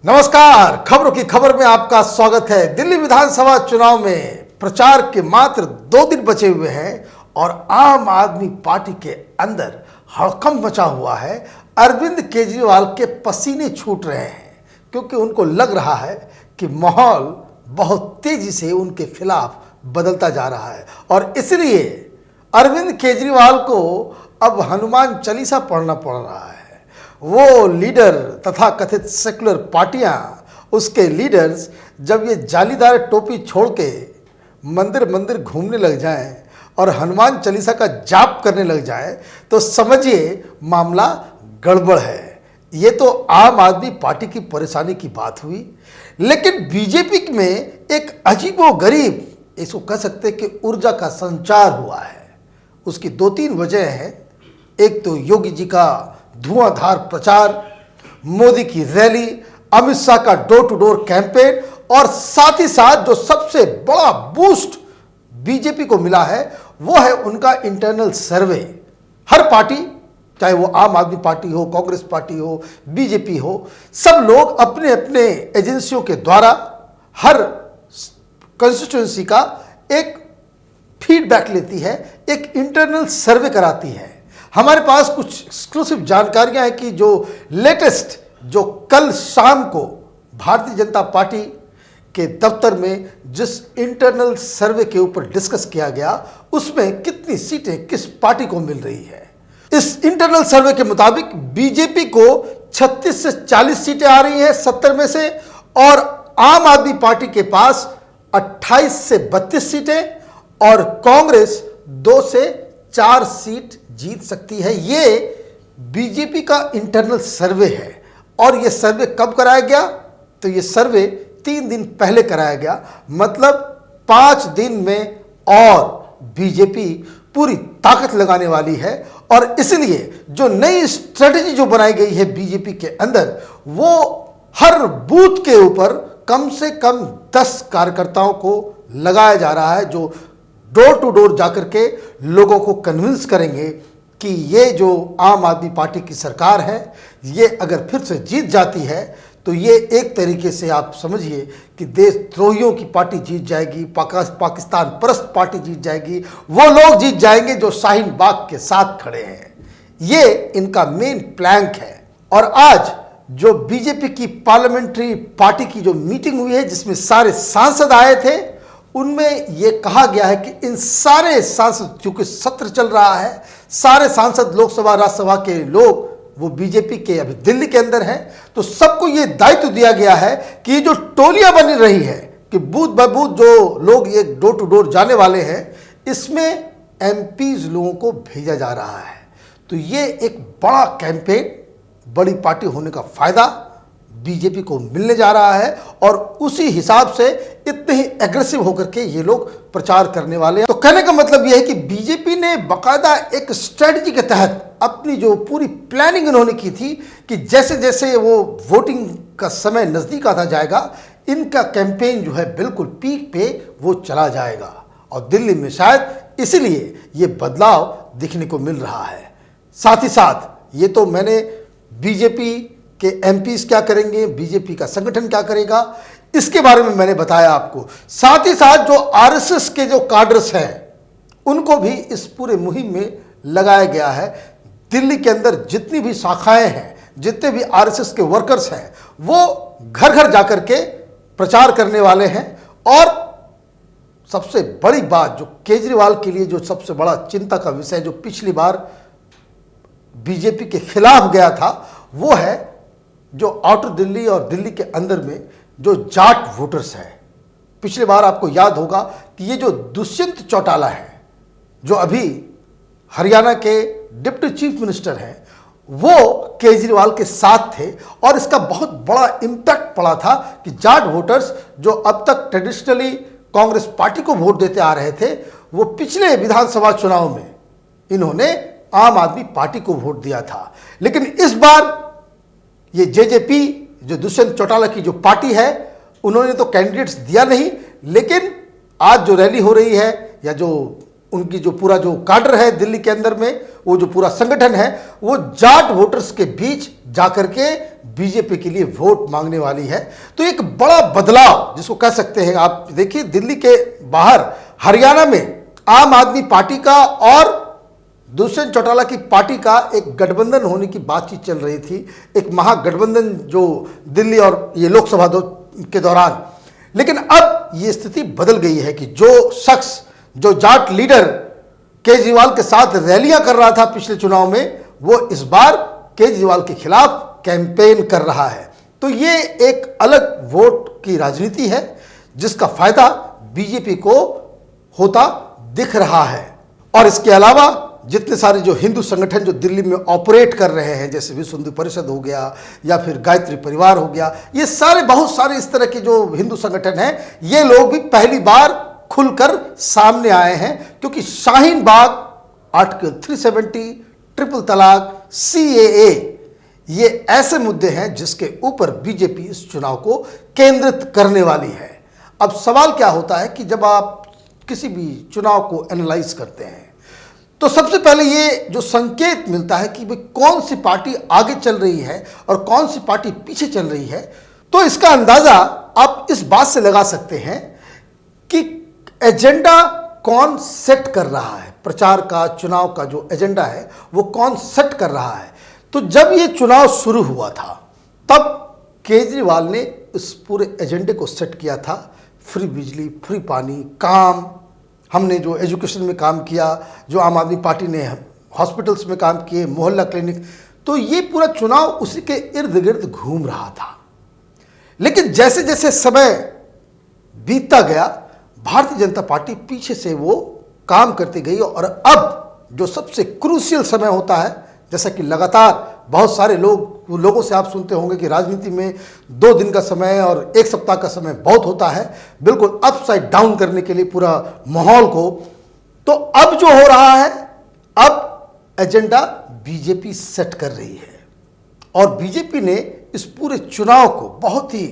नमस्कार, खबरों की खबर में आपका स्वागत है। दिल्ली विधानसभा चुनाव में प्रचार के मात्र 2 दिन बचे हुए हैं और आम आदमी पार्टी के अंदर हड़कंप मचा हुआ है। अरविंद केजरीवाल के पसीने छूट रहे हैं क्योंकि उनको लग रहा है कि माहौल बहुत तेजी से उनके खिलाफ बदलता जा रहा है और इसलिए अरविंद केजरीवाल को अब हनुमान चालीसा पढ़ना पड़ रहा है। वो लीडर तथा कथित सेकुलर पार्टियां, उसके लीडर्स जब ये जालीदार टोपी छोड़ के मंदिर मंदिर घूमने लग जाएं और हनुमान चालीसा का जाप करने लग जाएं तो समझिए मामला गड़बड़ है। ये तो आम आदमी पार्टी की परेशानी की बात हुई, लेकिन बीजेपी में एक अजीबोगरीब, इसको कह सकते हैं कि ऊर्जा का संचार हुआ है। उसकी 2-3 वजह हैं। एक तो योगी जी का धुआंधार प्रचार, मोदी की रैली, अमित शाह का डोर टू डोर कैंपेन और साथ ही साथ जो सबसे बड़ा बूस्ट बीजेपी को मिला है वो है उनका इंटरनल सर्वे। हर पार्टी, चाहे वो आम आदमी पार्टी हो, कांग्रेस पार्टी हो, बीजेपी हो, सब लोग अपने अपने एजेंसियों के द्वारा हर कंस्टिट्यूएंसी का एक फीडबैक लेती है, एक इंटरनल सर्वे कराती है। हमारे पास कुछ एक्सक्लूसिव जानकारियां हैं कि जो लेटेस्ट, जो कल शाम को भारतीय जनता पार्टी के दफ्तर में जिस इंटरनल सर्वे के ऊपर डिस्कस किया गया, उसमें कितनी सीटें किस पार्टी को मिल रही है। इस इंटरनल सर्वे के मुताबिक बीजेपी को 36 से 40 सीटें आ रही हैं 70 में से, और आम आदमी पार्टी के पास 28 से 32 सीटें और कांग्रेस 2 से 4 सीट जीत सकती है। ये बीजेपी का इंटरनल सर्वे है। और ये सर्वे कब कराया गया? तो ये सर्वे 3 दिन पहले कराया गया, मतलब 5 दिन में और बीजेपी पूरी ताकत लगाने वाली है। और इसलिए जो नई स्ट्रेटजी जो बनाई गई है बीजेपी के अंदर, वो हर बूथ के ऊपर कम से कम 10 कार्यकर्ताओं को लगाया जा रहा है, जो डोर टू डोर जाकर के लोगों को कन्विंस करेंगे कि ये जो आम आदमी पार्टी की सरकार है, ये अगर फिर से जीत जाती है तो ये एक तरीके से आप समझिए कि देशद्रोहियों की पार्टी जीत जाएगी, पाकिस्तान परस्त पार्टी जीत जाएगी, वो लोग जीत जाएंगे जो शाहीन बाग के साथ खड़े हैं। ये इनका मेन प्लैंक है। और आज जो बीजेपी की पार्लियामेंट्री पार्टी की जो मीटिंग हुई है, जिसमें सारे सांसद आए थे, उनमें यह कहा गया है कि इन सारे सांसद, चूंकि सत्र चल रहा है, सारे सांसद लोकसभा राज्यसभा के लोग वो बीजेपी के अभी दिल्ली के अंदर हैं, तो सबको ये दायित्व दिया गया है कि ये जो टोलियां बनी रही है कि बूथ बाय बूथ जो लोग ये डोर टू डोर जाने वाले हैं, इसमें एमपीज लोगों को भेजा जा रहा है। तो ये एक बड़ा कैंपेन, बड़ी पार्टी होने का फायदा बीजेपी को मिलने जा रहा है और उसी हिसाब से इतने ही एग्रेसिव होकर के ये लोग प्रचार करने वाले हैं। तो कहने का मतलब यह है कि बीजेपी ने बाकायदा एक स्ट्रेटजी के तहत अपनी जो पूरी प्लानिंग इन्होंने की थी कि जैसे जैसे वो वोटिंग का समय नज़दीक आता जाएगा, इनका कैंपेन जो है बिल्कुल पीक पे वो चला जाएगा। और दिल्ली में शायद इसीलिए ये बदलाव दिखने को मिल रहा है। साथ ही साथ ये तो मैंने बीजेपी कि एमपीज क्या करेंगे, बीजेपी का संगठन क्या करेगा, इसके बारे में मैंने बताया आपको। साथ ही साथ जो आरएसएस के जो काडर्स हैं, उनको भी इस पूरे मुहिम में लगाया गया है। दिल्ली के अंदर जितनी भी शाखाएं हैं, जितने भी आरएसएस के वर्कर्स हैं, वो घर घर जाकर के प्रचार करने वाले हैं। और सबसे बड़ी बात जो केजरीवाल के लिए जो सबसे बड़ा चिंता का विषय, जो पिछली बार बीजेपी के खिलाफ गया था, वो है जो आउटर दिल्ली और दिल्ली के अंदर में जो जाट वोटर्स हैं। पिछली बार आपको याद होगा कि ये जो दुष्यंत चौटाला है, जो अभी हरियाणा के डिप्टी चीफ मिनिस्टर हैं, वो केजरीवाल के साथ थे और इसका बहुत बड़ा इम्पैक्ट पड़ा था कि जाट वोटर्स जो अब तक ट्रेडिशनली कांग्रेस पार्टी को वोट देते आ रहे थे, वो पिछले विधानसभा चुनाव में इन्होंने आम आदमी पार्टी को वोट दिया था। लेकिन इस बार ये जेजेपी, जो दुष्यंत चौटाला की जो पार्टी है, उन्होंने तो कैंडिडेट्स दिया नहीं, लेकिन आज जो रैली हो रही है या जो उनकी जो पूरा जो काडर है दिल्ली के अंदर में, वो जो पूरा संगठन है वो जाट वोटर्स के बीच जाकर के बीजेपी के लिए वोट मांगने वाली है। तो एक बड़ा बदलाव जिसको कह सकते हैं, आप देखिए दिल्ली के बाहर हरियाणा में आम आदमी पार्टी का और दुष्यंत चौटाला की पार्टी का एक गठबंधन होने की बातचीत चल रही थी, एक महागठबंधन जो दिल्ली और ये लोकसभा के दौरान। लेकिन अब ये स्थिति बदल गई है कि जो शख्स, जो जाट लीडर केजरीवाल के साथ रैलियां कर रहा था पिछले चुनाव में, वो इस बार केजरीवाल के खिलाफ कैंपेन कर रहा है। तो ये एक अलग वोट की राजनीति है जिसका फायदा बीजेपी को होता दिख रहा है। और इसके अलावा जितने सारे जो हिंदू संगठन जो दिल्ली में ऑपरेट कर रहे हैं, जैसे विश्व हिंदू परिषद हो गया या फिर गायत्री परिवार हो गया, ये सारे बहुत सारे इस तरह के जो हिंदू संगठन हैं, ये लोग भी पहली बार खुलकर सामने आए हैं। क्योंकि शाहीन बाग, आर्टिकल 370, ट्रिपल तलाक, CAA, ये ऐसे मुद्दे हैं जिसके ऊपर बीजेपी इस चुनाव को केंद्रित करने वाली है। अब सवाल क्या होता है कि जब आप किसी भी चुनाव को एनालाइज करते हैं तो सबसे पहले ये जो संकेत मिलता है कि भाई कौन सी पार्टी आगे चल रही है और कौन सी पार्टी पीछे चल रही है, तो इसका अंदाजा आप इस बात से लगा सकते हैं कि एजेंडा कौन सेट कर रहा है, प्रचार का, चुनाव का जो एजेंडा है वो कौन सेट कर रहा है। तो जब ये चुनाव शुरू हुआ था तब केजरीवाल ने इस पूरे एजेंडे को सेट किया था। फ्री बिजली, फ्री पानी, काम, हमने जो एजुकेशन में काम किया, जो आम आदमी पार्टी ने हॉस्पिटल्स में काम किए, मोहल्ला क्लिनिक, तो ये पूरा चुनाव उसी के इर्द गिर्द घूम रहा था। लेकिन जैसे जैसे समय बीतता गया, भारतीय जनता पार्टी पीछे से वो काम करती गई और अब जो सबसे क्रूशियल समय होता है, जैसा कि लगातार बहुत सारे लोगों से आप सुनते होंगे कि राजनीति में 2 दिन का समय और 1 सप्ताह का समय बहुत होता है, बिल्कुल अपसाइड डाउन करने के लिए पूरा माहौल को। तो अब जो हो रहा है, अब एजेंडा बीजेपी सेट कर रही है और बीजेपी ने इस पूरे चुनाव को बहुत ही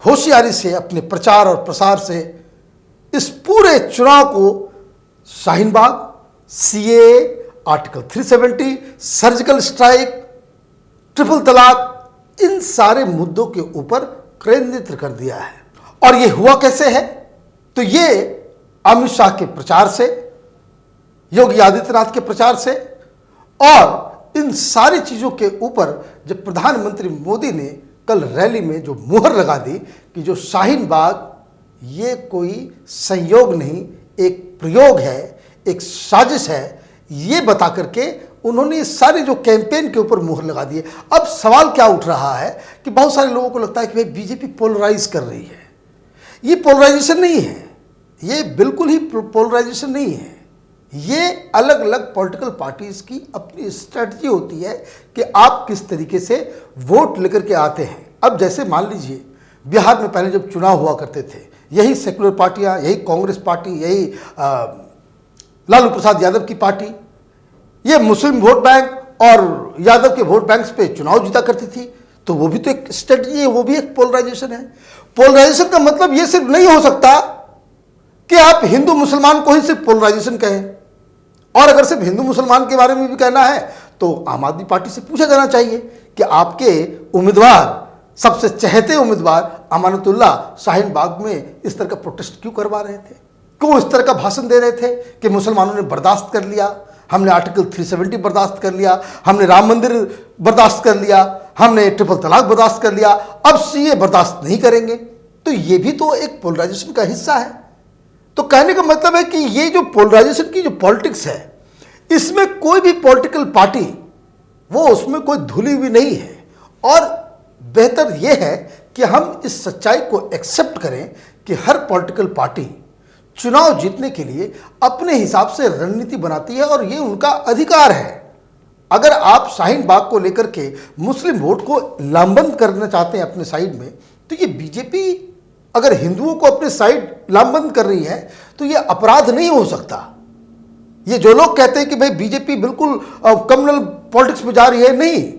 होशियारी से अपने प्रचार और प्रसार से इस पूरे चुनाव को Shaheen Bagh, CAA, article 370, surgical strike, triple तलाक, इन सारे मुद्दों के ऊपर केंद्रित कर दिया है। और ये हुआ कैसे है? तो ये अमित शाह के प्रचार से, योगी आदित्यनाथ के प्रचार से, और इन सारी चीजों के ऊपर जब प्रधानमंत्री मोदी ने कल रैली में जो मुहर लगा दी कि जो शाहीन बाग ये कोई संयोग नहीं, एक प्रयोग है, एक साजिश है, ये बता करके उन्होंने इस सारे जो कैंपेन के ऊपर मुहर लगा दी है। अब सवाल क्या उठ रहा है कि बहुत सारे लोगों को लगता है कि भाई बीजेपी पोलराइज कर रही है। ये पोलराइजेशन नहीं है, ये बिल्कुल ही पोलराइजेशन नहीं है। ये अलग अलग पॉलिटिकल पार्टीज की अपनी स्ट्रेटजी होती है कि आप किस तरीके से वोट लेकर के आते हैं। अब जैसे मान लीजिए बिहार में पहले जब चुनाव हुआ करते थे, यही सेकुलर पार्टियां, यही कांग्रेस पार्टी, यही लालू प्रसाद यादव की पार्टी, ये मुस्लिम वोट बैंक और यादव के वोट बैंक पे चुनाव जीता करती थी। तो वो भी तो एक स्ट्रेटजी है, वो भी एक पोलराइजेशन है। पोलराइजेशन का मतलब ये सिर्फ नहीं हो सकता कि आप हिंदू मुसलमान को ही सिर्फ पोलराइजेशन कहें, और अगर सिर्फ हिंदू मुसलमान के बारे में भी कहना है तो आम आदमी पार्टी से पूछा जाना चाहिए कि आपके उम्मीदवार, सबसे चहेते उम्मीदवार अमानतुल्लाह शाहीन बाग में इस तरह का प्रोटेस्ट क्यों करवा रहे थे, क्यों इस तरह का भाषण दे रहे थे कि मुसलमानों ने बर्दाश्त कर लिया, हमने आर्टिकल 370 बर्दाश्त कर लिया, हमने राम मंदिर बर्दाश्त कर लिया, हमने ट्रिपल तलाक बर्दाश्त कर लिया, अब CAA बर्दाश्त नहीं करेंगे। तो ये भी तो एक पोलराइजेशन का हिस्सा है। तो कहने का मतलब है कि ये जो पोलराइजेशन की जो पॉलिटिक्स है, इसमें कोई भी पॉलिटिकल पार्टी वो उसमें कोई धुली हुई नहीं है। और बेहतर यह है कि हम इस सच्चाई को एक्सेप्ट करें कि हर पॉलिटिकल पार्टी चुनाव जीतने के लिए अपने हिसाब से रणनीति बनाती है और ये उनका अधिकार है। अगर आप शाहीन बाग को लेकर के मुस्लिम वोट को लामबंद करना चाहते हैं अपने साइड में, तो ये बीजेपी अगर हिंदुओं को अपने साइड लामबंद कर रही है तो ये अपराध नहीं हो सकता। ये जो लोग कहते हैं कि भाई बीजेपी बिल्कुल कम्युनल पॉलिटिक्स में जा रही है, नहीं,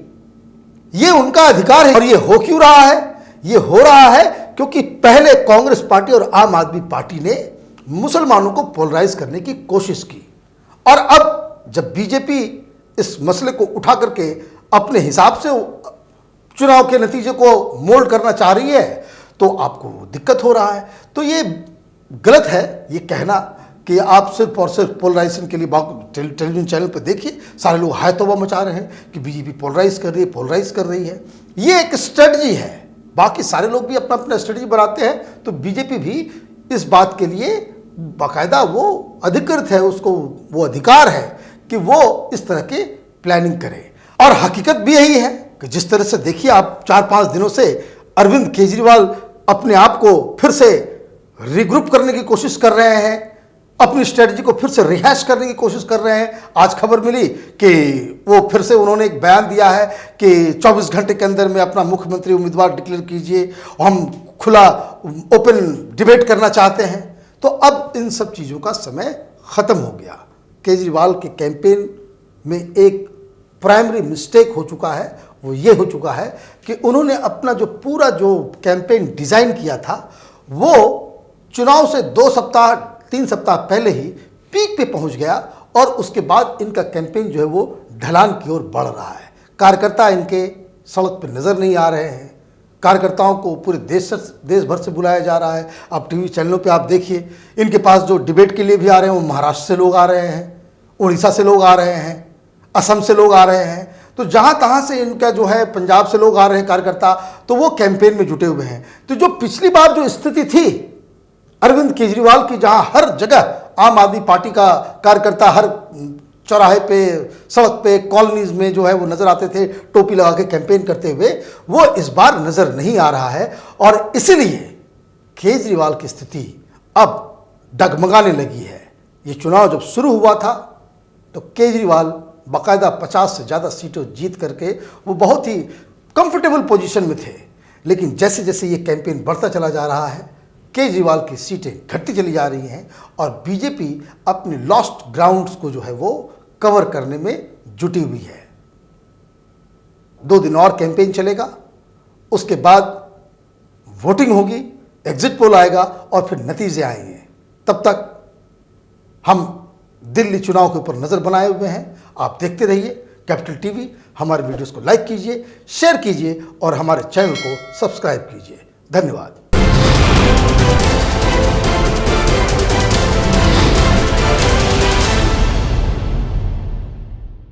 ये उनका अधिकार है। और ये हो क्यों रहा है? ये हो रहा है क्योंकि पहले कांग्रेस पार्टी और आम आदमी पार्टी ने मुसलमानों को पोलराइज करने की कोशिश की, और अब जब बीजेपी इस मसले को उठा करके अपने हिसाब से चुनाव के नतीजे को मोल्ड करना चाह रही है तो आपको दिक्कत हो रहा है। तो ये गलत है ये कहना कि आप सिर्फ और सिर्फ पोलराइजेशन के लिए टेलीविजन चैनल पर देखिए सारे लोग हाय तौबा मचा रहे हैं कि बीजेपी पोलराइज कर रही है। ये एक स्ट्रेटजी है, बाकी सारे लोग भी अपना अपना स्ट्रेटजी बनाते हैं, तो बीजेपी भी इस बात के लिए बाकायदा वो अधिकृत है, उसको वो अधिकार है कि वो इस तरह की प्लानिंग करे। और हकीकत भी यही है कि जिस तरह से देखिए आप 4-5 दिनों से अरविंद केजरीवाल अपने आप को फिर से रिग्रुप करने की कोशिश कर रहे हैं, अपनी स्ट्रेटजी को फिर से रिहैश करने की कोशिश कर रहे हैं। आज खबर मिली कि वो फिर से उन्होंने एक बयान दिया है कि 24 घंटे के अंदर में अपना मुख्यमंत्री उम्मीदवार डिक्लेयर कीजिए, हम खुला ओपन डिबेट करना चाहते हैं। तो अब इन सब चीज़ों का समय ख़त्म हो गया। केजरीवाल के कैंपेन में एक प्राइमरी मिस्टेक हो चुका है, वो ये हो चुका है कि उन्होंने अपना जो पूरा जो कैंपेन डिज़ाइन किया था वो चुनाव से 2-3 सप्ताह पहले ही पीक पे पहुंच गया और उसके बाद इनका कैंपेन जो है वो ढलान की ओर बढ़ रहा है। कार्यकर्ता इनके सड़क पर नज़र नहीं आ रहे हैं, कार्यकर्ताओं को पूरे देश भर से बुलाया जा रहा है। आप टीवी चैनलों पे आप देखिए, इनके पास जो डिबेट के लिए भी आ रहे हैं वो महाराष्ट्र से लोग आ रहे हैं, उड़ीसा से लोग आ रहे हैं, असम से लोग आ रहे हैं, तो जहाँ तहाँ से इनका जो है पंजाब से लोग आ रहे हैं कार्यकर्ता, तो वो कैंपेन में जुटे हुए हैं। तो जो पिछली बार जो स्थिति थी अरविंद केजरीवाल की, जहाँ हर जगह आम आदमी पार्टी का कार्यकर्ता हर चौराहे पे, सड़क पे, कॉलोनीज में जो है वो नजर आते थे टोपी लगा के कैंपेन करते हुए, वो इस बार नजर नहीं आ रहा है। और इसलिए केजरीवाल की स्थिति अब डगमगाने लगी है। ये चुनाव जब शुरू हुआ था तो केजरीवाल बाकायदा 50 से ज़्यादा सीटों जीत करके वो बहुत ही कंफर्टेबल पोजीशन में थे, लेकिन जैसे जैसे ये कैंपेन बढ़ता चला जा रहा है केजरीवाल की सीटें घटती चली जा रही हैं और बीजेपी अपने लॉस्ट ग्राउंड्स को जो है वो कवर करने में जुटी हुई है। 2 दिन और कैंपेन चलेगा, उसके बाद वोटिंग होगी, एग्जिट पोल आएगा और फिर नतीजे आएंगे। तब तक हम दिल्ली चुनाव के ऊपर नज़र बनाए हुए हैं। आप देखते रहिए कैपिटल टीवी। हमारे वीडियोस को लाइक कीजिए, शेयर कीजिए और हमारे चैनल को सब्सक्राइब कीजिए। धन्यवाद।